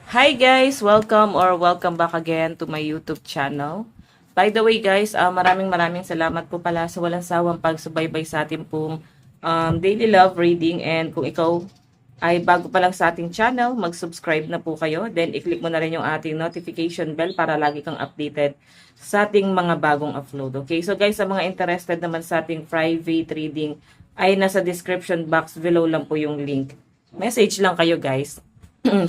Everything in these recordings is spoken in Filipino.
Hi guys! Welcome back again to my YouTube channel. By the way guys, maraming salamat po pala sa walang sawang pagsubaybay sa ating pong daily love reading. And kung ikaw ay bago pa lang sa ating channel, mag-subscribe na po kayo. Then i-click mo na rin yung ating notification bell para lagi kang updated sa ating mga bagong upload. Okay, so guys, sa mga interested naman sa ating private reading, ay nasa description box below lang po yung link. Message lang kayo guys.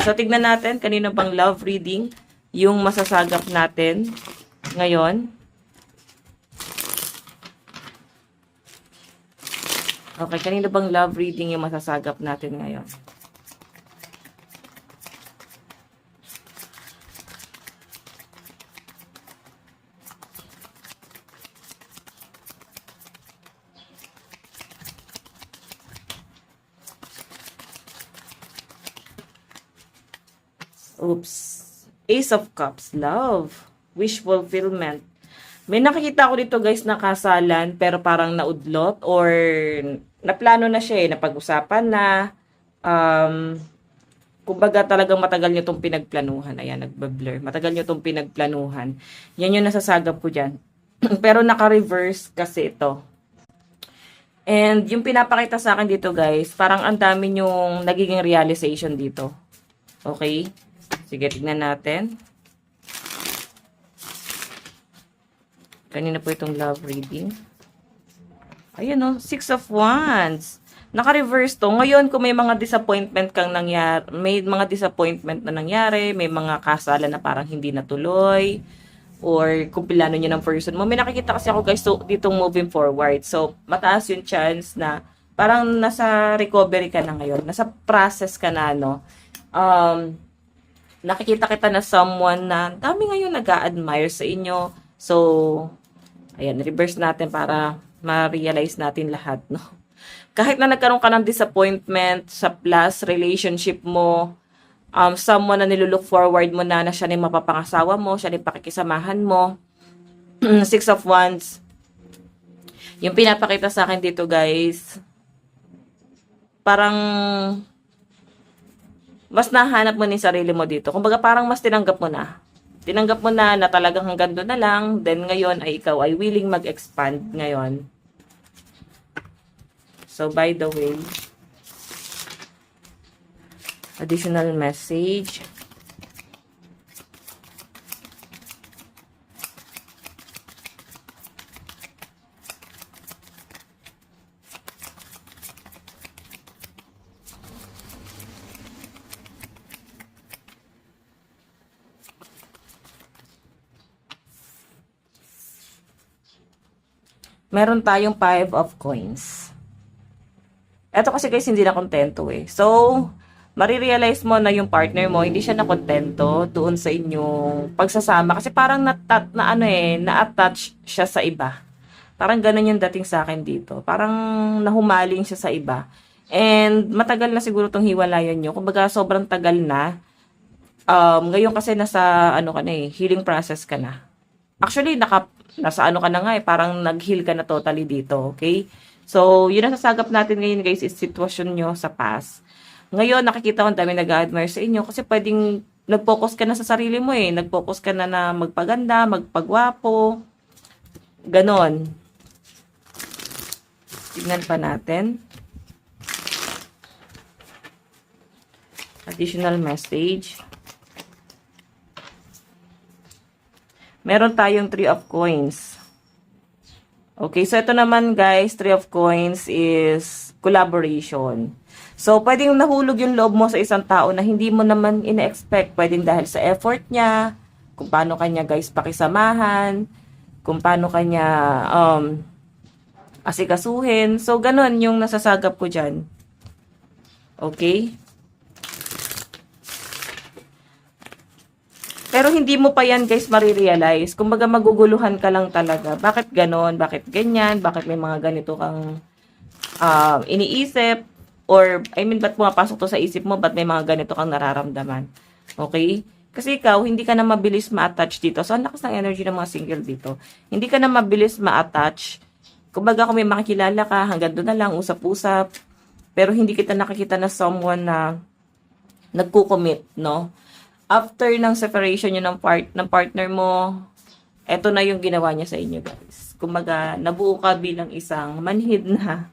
So, tignan natin kanino bang love reading yung masasagap natin ngayon. Okay, kanino bang love reading yung masasagap natin ngayon? Oops. Ace of Cups. Love. Wish fulfillment. May nakikita ko dito guys na kasalan pero parang naudlot or naplano na siya napag-usapan na. Kumbaga talagang matagal nyo itong pinagplanuhan. Ayan, nagbablur. Matagal nyo itong pinagplanuhan. Yan yung nasasagap ko dyan. Pero naka-reverse kasi ito. And yung pinapakita sa akin dito guys, parang ang dami yung nagiging realization dito. Okay? Sige, tignan natin. Kanina po itong love reading. Ayan o, Six of Wands. Naka-reverse to. Ngayon, kung may mga disappointment kang nangyari, may mga disappointment na nangyari, may mga kasalan na parang hindi natuloy, or kung pilano nyo ng person mo, may nakikita kasi ako guys, so, ditong moving forward. So, mataas yung chance na parang nasa recovery ka na ngayon. Nasa process ka na, no? Nakikita kita na someone na dami ngayon nag-a-admire sa inyo. So, ayan, reverse natin para ma-realize natin lahat, no? Kahit na nagkaroon ka ng disappointment sa past relationship mo, someone na nilulook forward mo na siya na yung mapapangasawa mo, siya na yung pakikisamahan mo. Six of Wands. Yung pinapakita sa akin dito, guys, parang mas nahanap mo ni sarili mo dito. Kumbaga parang mas tinanggap mo na. Tinanggap mo na talagang hanggang doon na lang. Then ngayon ay ikaw ay willing mag-expand ngayon. So by the way, additional message. Meron tayong 5 of coins. Eto kasi guys, hindi na kontento eh. So, marirealize mo na yung partner mo, hindi siya na kontento doon sa inyong pagsasama. Kasi parang na-attach siya sa iba. Parang ganun yung dating sa akin dito. Parang nahumaling siya sa iba. And matagal na siguro tong hiwalayan nyo. Kumbaga, sobrang tagal na. Ngayon kasi nasa, healing process ka na. Actually, nasa ka na nga parang nag-heal ka na totally dito, okay? So, yun ang sasagap natin ngayon guys is sitwasyon nyo sa past. Ngayon, nakikita ko ang dami nag-admire sa inyo kasi pwedeng nag-focus ka na sa sarili mo Nag-focus ka na magpaganda, magpagwapo. Ganon. Tignan pa natin. Additional message. Meron tayong 3 of coins. Okay, so ito naman guys, 3 of coins is collaboration. So, pwedeng nahulog yung loob mo sa isang tao na hindi mo naman ina-expect. Pwedeng dahil sa effort niya, kung paano kanya guys pakisamahan, kung paano kanya asikasuhin. So, ganun yung nasasagap ko dyan. Okay? Pero hindi mo pa yan guys marirealize. Kumbaga maguguluhan ka lang talaga. Bakit ganon? Bakit ganyan? Bakit may mga ganito kang iniisip? Or, ba't pumapasok to sa isip mo? Ba't may mga ganito kang nararamdaman? Okay? Kasi ikaw, hindi ka na mabilis ma-attach dito. So, ang lakas ng energy ng mga single dito. Hindi ka na mabilis ma-attach Kumbaga kung may makikilala ka, hanggang doon na lang, usap-usap. Pero hindi kita nakikita na someone na nagko-commit, no? After ng separation nyo ng partner mo, eto na yung ginawa niya sa inyo, guys. Kumbaga, nabuo ka bilang isang manhid na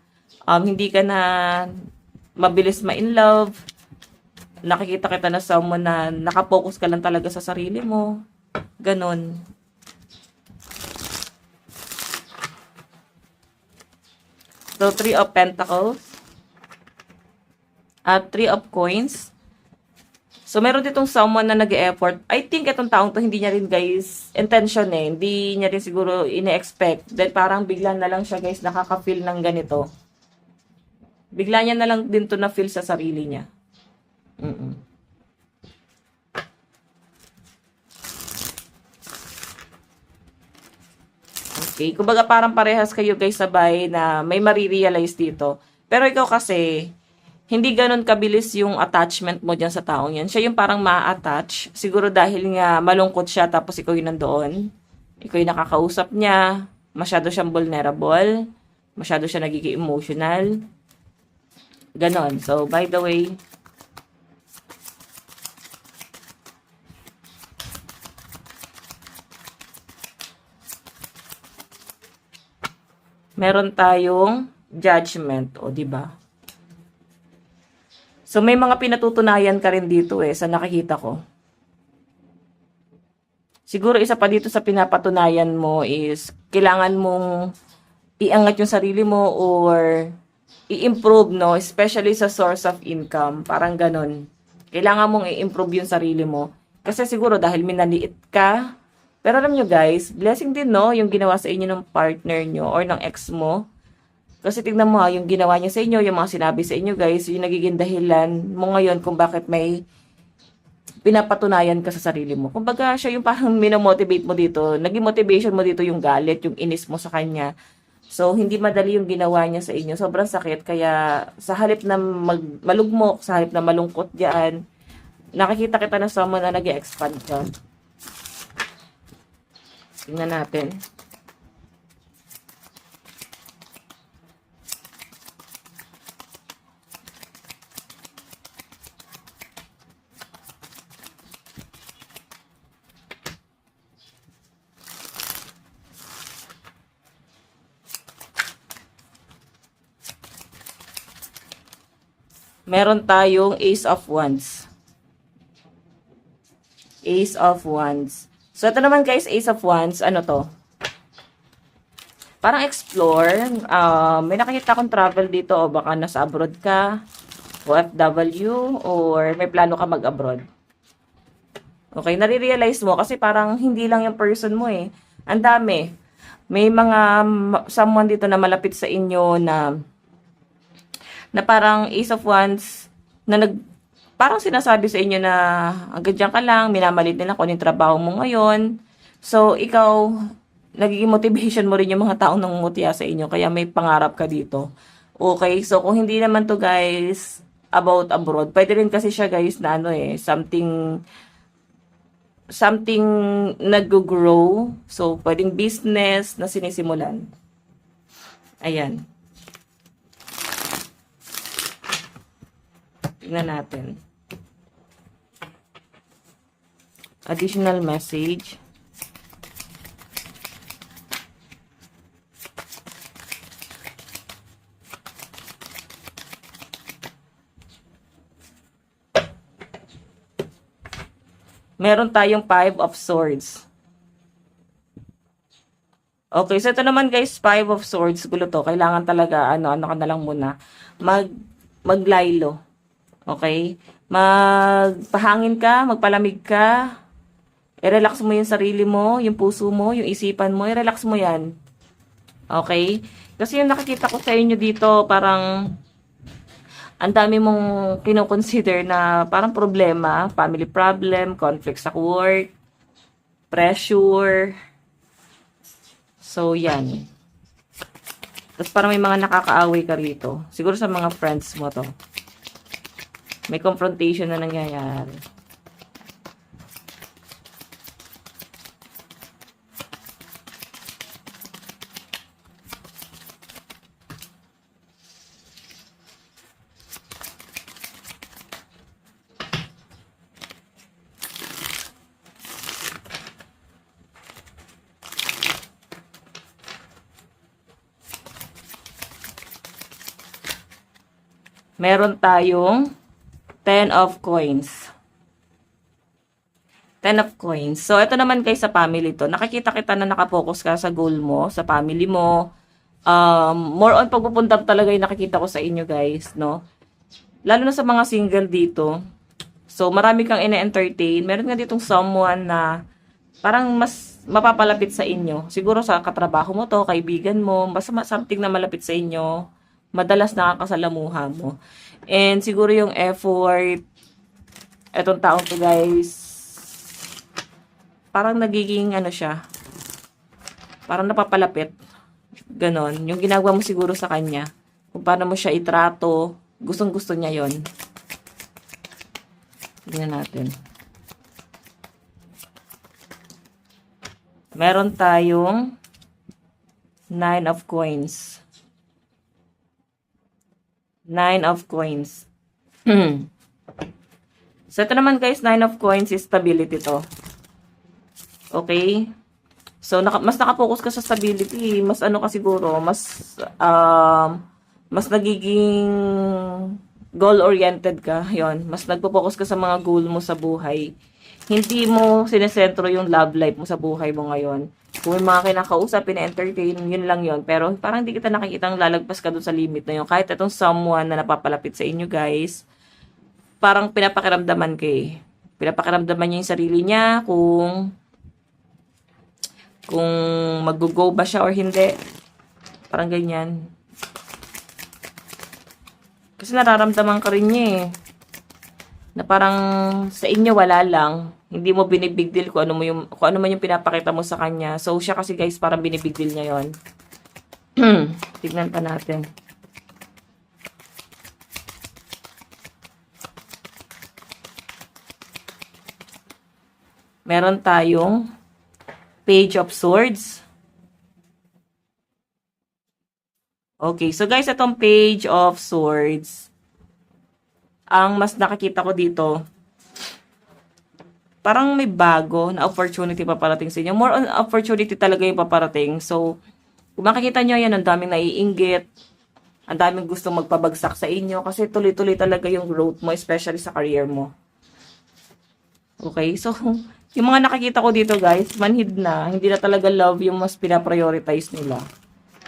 hindi ka na mabilis ma-in love. Nakikita kita na someone na nakapokus ka lang talaga sa sarili mo. Ganon. So, 3 of Pentacles. At 3 of Coins. So, meron ditong someone na nag-e-effort. I think itong taong to, hindi niya rin, guys, intention eh. Hindi niya rin siguro ine-expect. Then, parang bigla na lang siya, guys, nakaka-feel ng ganito. Bigla niya na lang din to na-feel sa sarili niya. Okay, kumbaga parang parehas kayo guys sabay na may marirealize dito. Pero ikaw kasi, hindi ganun kabilis yung attachment mo dyan sa taong yan. Siya yung parang ma-attach. Siguro dahil nga malungkot siya tapos ikaw yung nandoon. Ikaw yung nakakausap niya. Masyado siyang vulnerable. Masyado siya nagiging emotional. Ganon. So, by the way, meron tayong judgment, o di ba? So may mga pinatutunayan ka rin dito sa nakikita ko. Siguro isa pa dito sa pinapatunayan mo is kailangan mong iangat yung sarili mo or i-improve, no? Especially sa source of income, parang ganun. Kailangan mong i-improve yung sarili mo. Kasi siguro dahil minaliit ka. Pero alam nyo guys, blessing din no, yung ginawa sa inyo ng partner nyo or ng ex mo. Kasi tignan mo yung ginawa niya sa inyo, yung mga sinabi sa inyo guys, yung nagiging dahilan mo ngayon kung bakit may pinapatunayan ka sa sarili mo. Kumbaga siya yung parang minomotivate mo dito, naging motivation mo dito yung galit, yung inis mo sa kanya. So, hindi madali yung ginawa niya sa inyo. Sobrang sakit, kaya sa halip na malugmok, sa halip na malungkot diyan, nakikita kita na someone na nag-expand ka. Tingnan natin. Meron tayong Ace of Wands. Ace of Wands. So, ito naman guys, Ace of Wands, ano to? Parang explore. May nakikita akong travel dito o baka nasa abroad ka, OFW, or may plano ka mag-abroad. Okay, nare-realize mo kasi parang hindi lang yung person mo eh. Ang dami. May mga someone dito na malapit sa inyo na parang Ace of Wands na parang sinasabi sa inyo na hanggang dyan ka lang, minamalit nila kung yung trabaho mo ngayon. So, ikaw, nagiging motivation mo rin yung mga taong nangungutya sa inyo, kaya may pangarap ka dito. Okay, so kung hindi naman to guys, about abroad, pwede rin kasi siya guys na something nag-grow. So, pwedeng business na sinisimulan. Ayan. Tingnan natin. Additional message. Meron tayong 5 of Swords. Okay, so ito naman guys, 5 of Swords. Gulo to. Kailangan talaga, ano ka na lang muna. Maglaylo. Okay? Magpahangin ka, magpalamig ka. I-relax mo yung sarili mo, yung puso mo, yung isipan mo. I-relax mo yan. Okay? Kasi yung nakikita ko sa inyo dito, parang ang dami mong kinoconsider na parang problema, family problem, conflict sa work, pressure. So, yan. Tapos parang may mga nakakaaway ka rito. Siguro sa mga friends mo to. May confrontation na nangyayari. Meron tayong 10 of coins. 10 of coins. So, ito naman guys sa family to. Nakikita kita na nakapokus ka sa goal mo, sa family mo. More on pagpupundar talaga yung nakikita ko sa inyo guys, no? Lalo na sa mga single dito. So, marami kang ine-entertain. Meron nga ditong someone na parang mas mapapalapit sa inyo. Siguro sa katrabaho mo to, kaibigan mo, basta something na malapit sa inyo, madalas nakakasalamuha mo. And siguro yung effort, etong taong to guys, parang nagiging ano siya, parang napapalapit. Ganon. Yung ginagawa mo siguro sa kanya, kung paano mo siya itrato, gustong-gusto niya yon. Tingnan natin. Meron tayong 9 of coins. 9 of coins. So, ito naman guys, 9 of coins is stability to. Okay? So, mas nakapokus ka sa stability. Mas ano ka siguro, mas nagiging goal-oriented ka. Yon, mas nagpo-focus ka sa mga goal mo sa buhay. Hindi mo sinesentro yung love life mo sa buhay mo ngayon. Kung may mga kinakausap, pina-entertain, yun lang yun. Pero parang hindi kita nakikitang lalagpas ka dun sa limit na yun. Kahit itong someone na napapalapit sa inyo guys, parang pinapakiramdaman ka eh. Pinapakiramdaman niya yung sarili niya kung mag-go ba siya or hindi. Parang ganyan. Kasi nararamdaman ka rin niya eh. Na parang sa inyo wala lang. Hindi mo binibig deal kung ano man yung pinapakita mo sa kanya. So siya kasi guys parang binibig deal niya yon. Tignan pa natin. Meron tayong Page of Swords. Okay, so guys, itong Page of Swords, ang mas nakikita ko dito, parang may bago na opportunity paparating sa inyo. More on opportunity talaga yung paparating. So, kung makikita nyo yan, ang daming naiinggit, ang daming gustong magpabagsak sa inyo, kasi tuloy-tuloy talaga yung growth mo, especially sa career mo. Okay, so, yung mga nakikita ko dito guys, manhid na, hindi na talaga love yung mas pinaprioritize nila.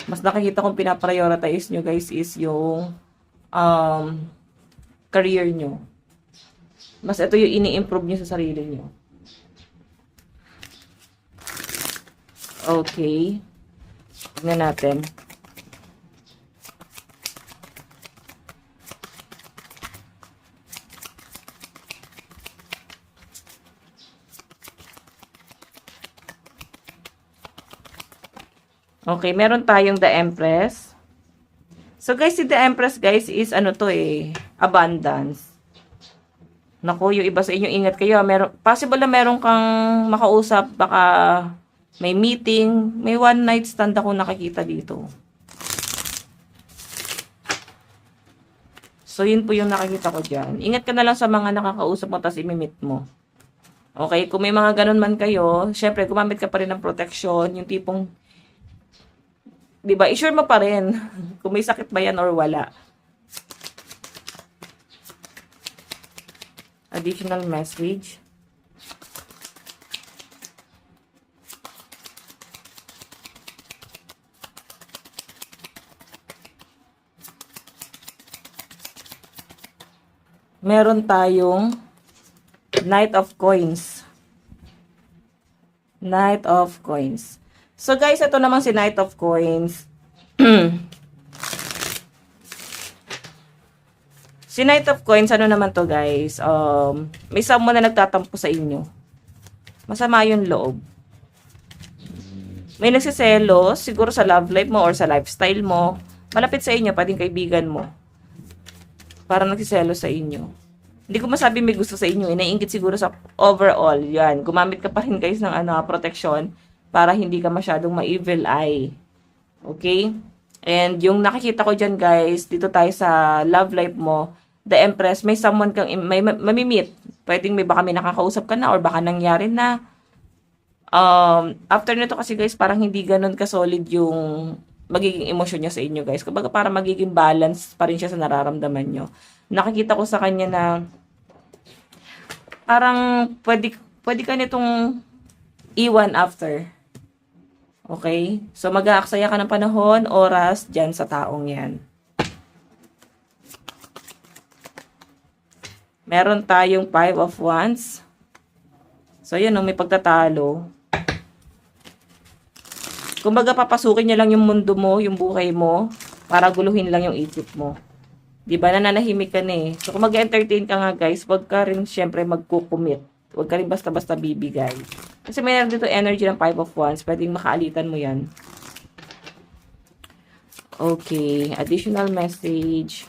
Mas nakikita kong pinaprioritize nyo guys is yung career nyo. Mas ito yung ini-improve nyo sa sarili nyo. Okay. Tignan natin. Okay, meron tayong The Empress. So guys, si The Empress guys is ano to eh, abundance. Naku, yung iba sa inyo, ingat kayo. Possible na meron kang makausap, baka may meeting, may one night stand ako nakikita dito. So yun po yung nakikita ko dyan. Ingat ka na lang sa mga nakakausap mo, tapos imimit mo. Okay, kung may mga ganun man kayo, syempre, gumamit ka pa rin ng protection, yung tipong diba, i-sure mo pa rin kung may sakit ba yan or wala. Additional message. Meron tayong Knight of Coins. Knight of Coins. So guys, ito naman si Knight of Coins. Si Knight of Coins, ano naman to guys? May someone na nagtatampo sa inyo. Masama yung loob. May nagsiselos, siguro sa love life mo or sa lifestyle mo. Malapit sa inyo, pwedeng kaibigan mo. Parang nagsiselos sa inyo. Hindi ko masabi may gusto sa inyo. Naiinggit siguro sa overall. Yan. Gumamit ka pa rin guys ng protection para hindi ka masyadong ma-evil eye. Okay? And yung nakikita ko dyan guys, dito tayo sa love life mo, The Empress, may someone kang may mamimit. Pwedeng baka may nakakausap ka na or baka nangyari na. After nito kasi guys, parang hindi ganun ka-solid yung magiging emosyon niya sa inyo, guys. Kumbaga, para magiging balance pa rin siya sa nararamdaman nyo. Nakikita ko sa kanya na parang pwede ka nitong iwan after. Okay? So, mag-aaksaya ka ng panahon, oras, dyan sa taong yan. Meron tayong 5 of Wands. So, yun, may pagtatalo. Kumbaga, papasukin niya lang yung mundo mo, yung buhay mo, para guluhin lang yung isip mo. Diba? Nananahimik ka na eh. So, kung mag-entertain ka nga, guys, wag ka rin, syempre, magkukumit. Wag ka rin basta-basta bibigay. Kasi mayroon dito energy ng 5 of Wands. Pwedeng makaalitan mo yan. Okay. Additional message.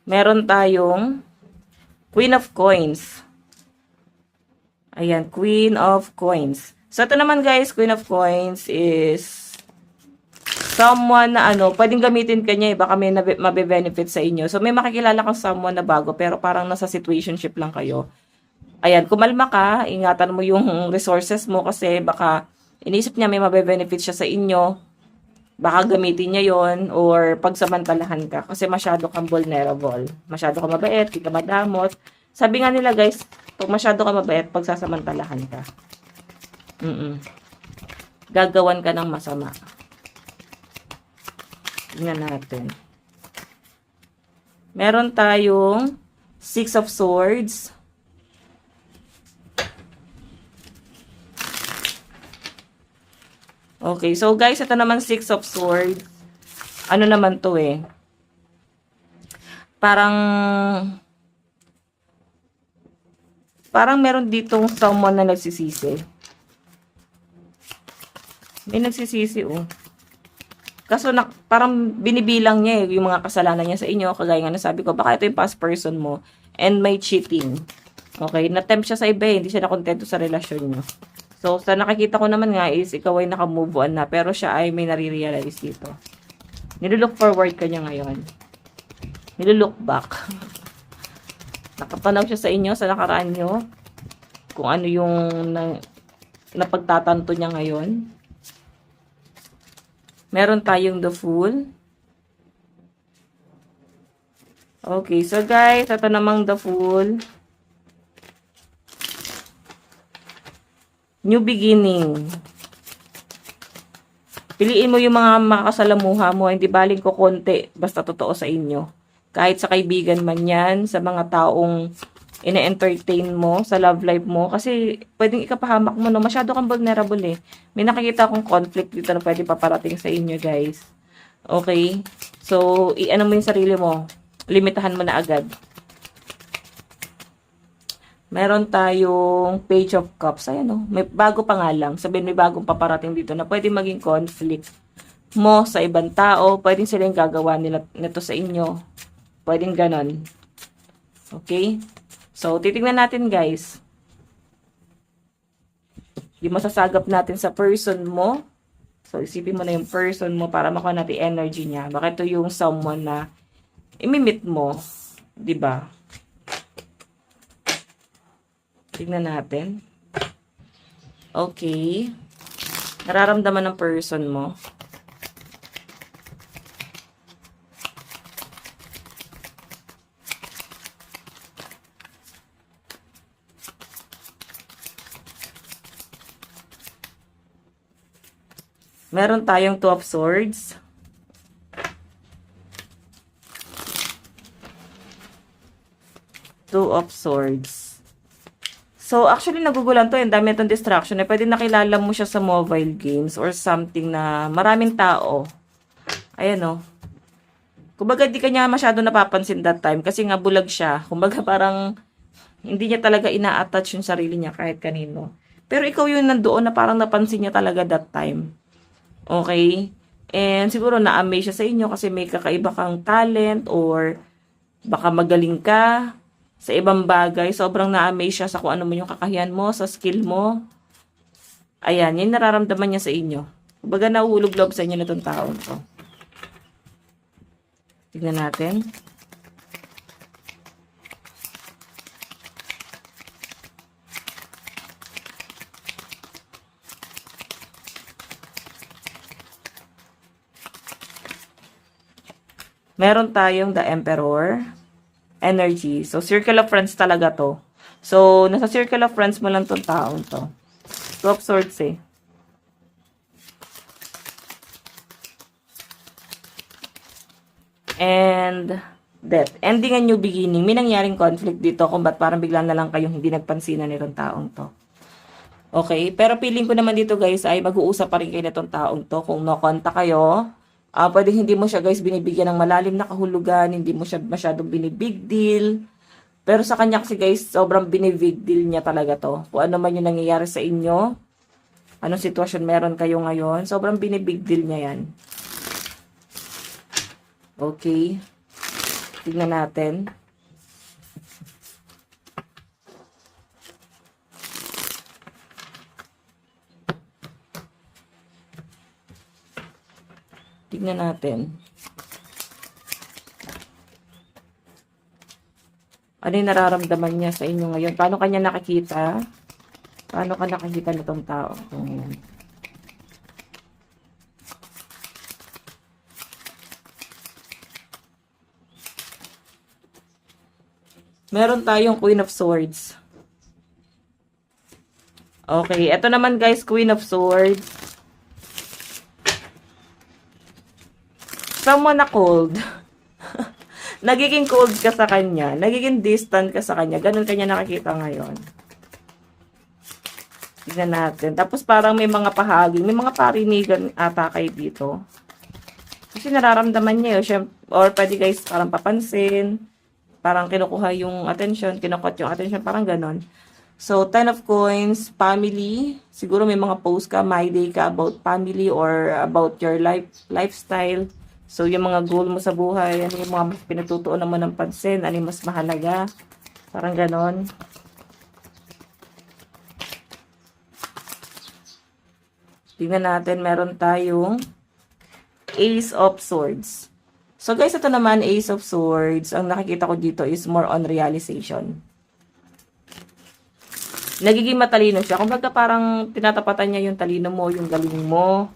Meron tayong Queen of Coins. Ayan, Queen of Coins. So, ito naman guys, Queen of Coins is someone na pwedeng gamitin ka niya baka may mabe-benefit sa inyo. So, may makikilala kang someone na bago, pero parang nasa situationship lang kayo. Ayan, kumalma ka, ingatan mo yung resources mo kasi baka inisip niya may mabe-benefit siya sa inyo. Baka gamitin niya yon or pagsamantalahan ka kasi masyado kang vulnerable. Masyado ka mabait, di ka madamot. Sabi nga nila guys, pag masyado ka mabait, pagsasamantalahan ka. Gagawan ka ng masama. Tingnan natin. Meron tayong 6 of Swords. Okay, so guys, ito naman 6 of Swords. Ano naman to eh? Parang meron ditong someone na nagsisisi. May nagsisisi, oh. Kaso parang binibilang niya yung mga kasalanan niya sa inyo. Kagaya nga nasabi ko, baka ito yung past person mo. And may cheating. Okay, na-tempt siya sa iba, hindi siya nakontento sa relasyon niyo. So, sa nakikita ko naman nga is, ikaw ay naka-move on na. Pero siya ay may nare-realize dito. Nilulook forward ka niya ngayon. Nilulook back. Nakapanaw siya sa inyo, sa nakaraan nyo. Kung ano yung napagtatanto niya ngayon. Meron tayong the Fool. Okay, so guys, ito namang the Fool. New beginning. Piliin mo yung mga makakasalamuha mo. Hindi baling ko konti. Basta totoo sa inyo. Kahit sa kaibigan man yan, sa mga taong ina-entertain mo, sa love life mo. Kasi pwedeng ikapahamak mo, no? Masyado kang vulnerable eh. May nakikita akong conflict dito na pwede paparating sa inyo, guys. Okay? So, i-ano mo yung sarili mo. Limitahan mo na agad. Meron tayong Page of Cups. Ayan, no? May bago pa nga lang. Sabihin, may bagong paparating dito na pwede maging conflict mo sa ibang tao. Pwedeng sila yung gagawa nito sa inyo. Pwedeng ganon. Okay? So, titignan natin, guys. Yung masasagap natin sa person mo. So, isipin mo na yung person mo para makuha natin energy niya. Baka ito yung someone na imimit mo. Diba? Tignan natin. Okay. Nararamdaman ng person mo. Meron tayong Two of Swords. Two of Swords. So, actually, nagugulan to. Ang dami itong distraction. Pwede nakilala mo siya sa mobile games or something na maraming tao. Ayan, o. Kumbaga, di kanya masyado napapansin that time kasi nga bulag siya. Kumbaga, parang hindi niya talaga ina-attach yung sarili niya kahit kanino. Pero ikaw yung nandoon na parang napansin niya talaga that time. Okay? And siguro na-amaze siya sa inyo kasi may kakaiba kang talent or baka magaling ka sa ibang bagay. Sobrang na-amaze siya sa kung ano mo yung kakahiyan mo, sa skill mo. Ayan, yung nararamdaman niya sa inyo. Kumbaga, nahuhulog loob sa inyo na itong taon to. Tignan natin. Meron tayong the Emperor energy. So, circle of friends talaga to. So, nasa circle of friends mo lang tong taong to. Two of Swords eh. And Death. Ending a new beginning. May nangyaring conflict dito kung ba't parang bigla na lang kayong hindi nagpansinan nitong taong to. Okay? Pero feeling ko naman dito guys ay mag-uusap pa rin kayo nitong taong to. Kung no-contact kayo, pwede hindi mo siya guys binibigyan ng malalim na kahulugan, hindi mo siya masyadong binibig deal. Pero sa kanya kasi guys, sobrang binibig deal niya talaga to. Kung ano man yung nangyayari sa inyo, anong sitwasyon meron kayo ngayon, sobrang binibig deal niya yan. Okay. Tignan natin. Tignan natin. Ano yung nararamdaman niya sa inyo ngayon? Paano kanya nakikita? Paano ka nakikita nitong tao ngayon? Meron tayong Queen of Swords. Okay, ito naman guys, Queen of Swords. Someone na cold. Nagiging cold ka sa kanya. Nagiging distant ka sa kanya. Ganun kanya nakikita ngayon. Tignan natin. Tapos parang may mga pahaging, may mga parinigan ata kayo dito. Kasi nararamdaman niya yun. Or pwede guys parang papansin. Parang kinukuha yung attention, kinukot yung attention, parang ganon. So, 10 of Coins, family. Siguro may mga post ka, my day ka about family or about your lifestyle. So, yung mga goal mo sa buhay, ano yung mga mas pinatutuunan mo ng pansin, ano yung mas mahalaga. Parang ganon. Tingnan natin, meron tayong Ace of Swords. So guys, ito naman, Ace of Swords. Ang nakikita ko dito is more on realization. Nagiging matalino siya. Kumbaga parang tinatapatan niya yung talino mo, yung galing mo.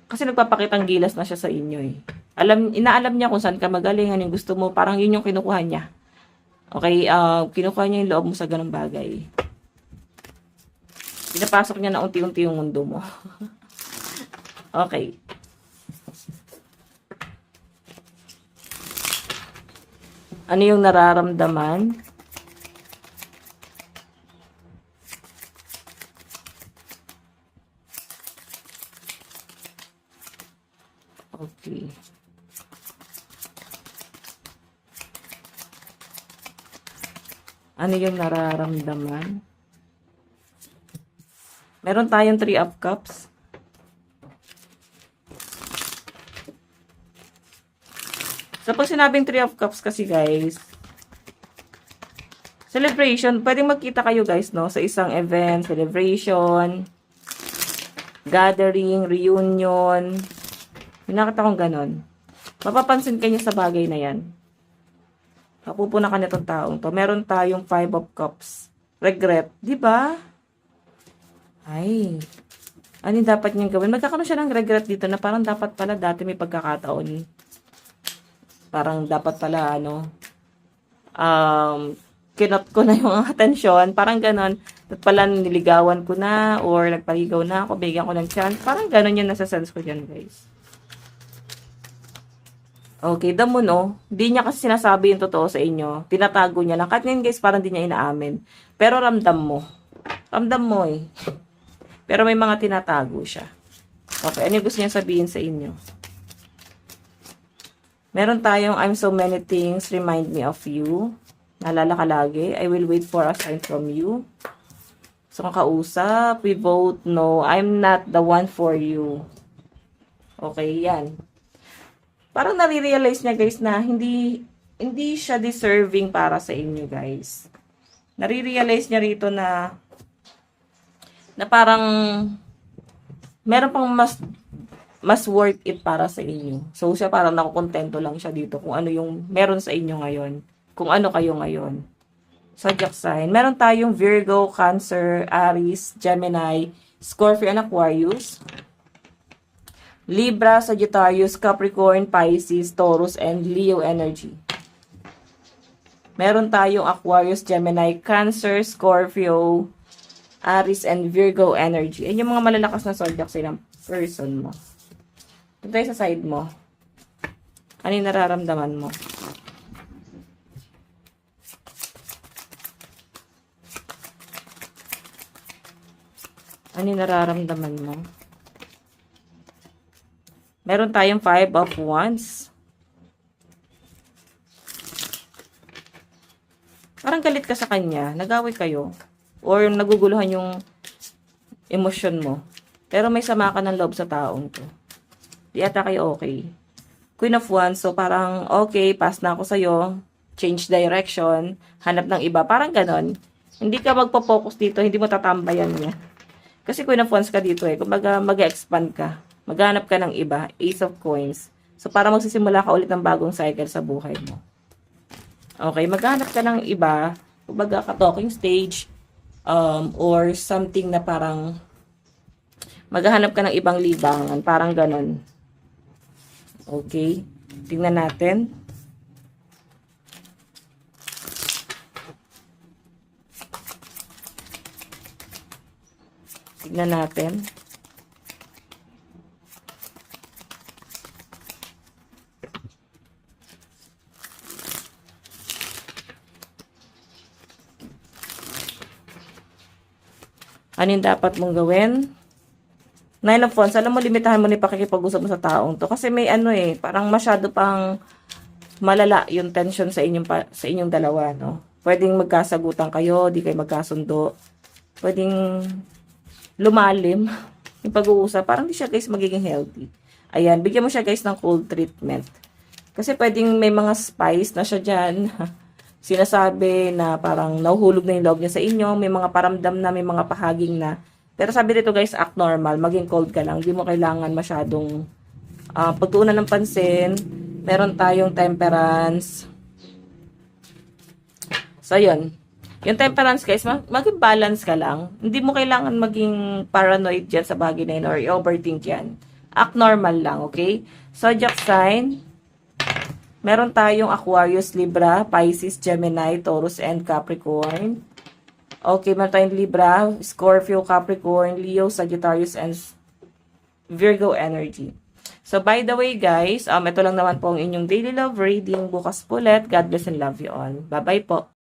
Kasi nagpapakitang gilas na siya sa inyo eh. Inaalam niya kung saan ka magaling, ano yung gusto mo. Parang yun yung kinukuha niya. Okay, kinukuha niya yung loob mo sa ganung bagay. Pinapasok niya na unti-unti yung mundo mo. Okay. Ano yung nararamdaman? Okay. Ano yung nararamdaman? Meron tayong 3 of Cups. So, pag sinabing 3 of Cups kasi guys, celebration, pwedeng magkita kayo guys, no? Sa isang event, celebration, gathering, reunion. Pinakita kong ganon. Mapapansin kayo sa bagay na yan. Napupuna ka nitong taong to. Meron tayong 5 of Cups. Regret. Diba? Ay. Ano yung dapat niyang gawin? Magkakaroon siya ng regret dito na parang dapat pala dati may pagkakataon. Parang dapat pala, kinot ko na yung atensyon. Parang ganon. Dapat pala niligawan ko na or nagpaligaw na ako, bigyan ko ng chance. Parang ganon yung nasa sense ko dyan, guys. Okay, the moon, Di niya kasi sinasabi yung totoo sa inyo. Tinatago niya lang. Kahit ngayon, guys, parang di niya inaamin. Pero ramdam mo. Ramdam mo eh. Pero may mga tinatago siya. Okay, ano yung gusto niya sabihin sa inyo? Meron tayong I'm so many things, remind me of you. Naalala ka lagi. I will wait for a sign from you. So, kakausap, we vote no. I'm not the one for you. Okay, yan. Parang nare-realize niya, guys, na hindi siya deserving para sa inyo, guys. Nare-realize niya rito na parang meron pang mas mas worth it para sa inyo. So, siya parang nakukontento lang siya dito kung ano yung meron sa inyo ngayon. Kung ano kayo ngayon. Zodiac sign. Meron tayong Virgo, Cancer, Aries, Gemini, Scorpio, and Aquarius. Libra, Sagittarius, Capricorn, Pisces, Taurus, and Leo energy. Meron tayong Aquarius, Gemini, Cancer, Scorpio, Aries, and Virgo energy. Yan yung mga malalakas na zodiac sign ng person mo. Punta tayo sa side mo. Ano yung nararamdaman mo? Ano yung nararamdaman mo? Meron tayong 5 of Wands. Parang galit ka sa kanya. Nag-away kayo. Or naguguluhan yung emosyon mo. Pero may sama ka ng loob sa taong to. Di ata kayo okay. Queen of Wands. So parang okay, pass na ako sa'yo. Change direction. Hanap ng iba. Parang ganon. Hindi ka magpo-focus dito. Hindi mo tatambayan niya. Kasi Queen of Wands ka dito eh. Kumbaga mag-expand ka. Maghanap ka ng iba. Ace of Coins. So, para magsisimula ka ulit ng bagong cycle sa buhay mo. Okay, maghanap ka ng iba. Kumbaga ka-talking stage. Or something na parang maghanap ka ng ibang libangan. Parang ganon. Okay. Tingnan natin. Tingnan natin. Ano yung dapat mong gawin? 9 of Wands. Alam mo, limitahan mo na yung pakikipag-usap mo sa taong to. Kasi may ano eh, parang masyado pang malala yung tension sa inyong dalawa, no? Pwedeng magkasagutan kayo, di kayo magkasundo. Pwedeng lumalim yung pag-uusap. Parang di siya guys magiging healthy. Ayan, bigyan mo siya guys ng cold treatment. Kasi pwedeng may mga spice na siya dyan. Sinasabi na parang nahuhulog na yung loob niya sa inyo. May mga paramdam na, may mga pahaging na. Pero sabi dito guys, act normal. Maging cold ka lang. Hindi mo kailangan masyadong pagtuunan ng pansin. Meron tayong temperance. So, yun. Yung temperance guys, maging balance ka lang. Hindi mo kailangan maging paranoid dyan sa bagay na yun or overthink yan. Act normal lang, okay? Zodiac sign. Meron tayong Aquarius, Libra, Pisces, Gemini, Taurus, and Capricorn. Okay, meron tayong Libra, Scorpio, Capricorn, Leo, Sagittarius, and Virgo energy. So, by the way, guys, ito lang naman po ang inyong daily love reading. Bukas po ulit. God bless and love you all. Bye-bye po.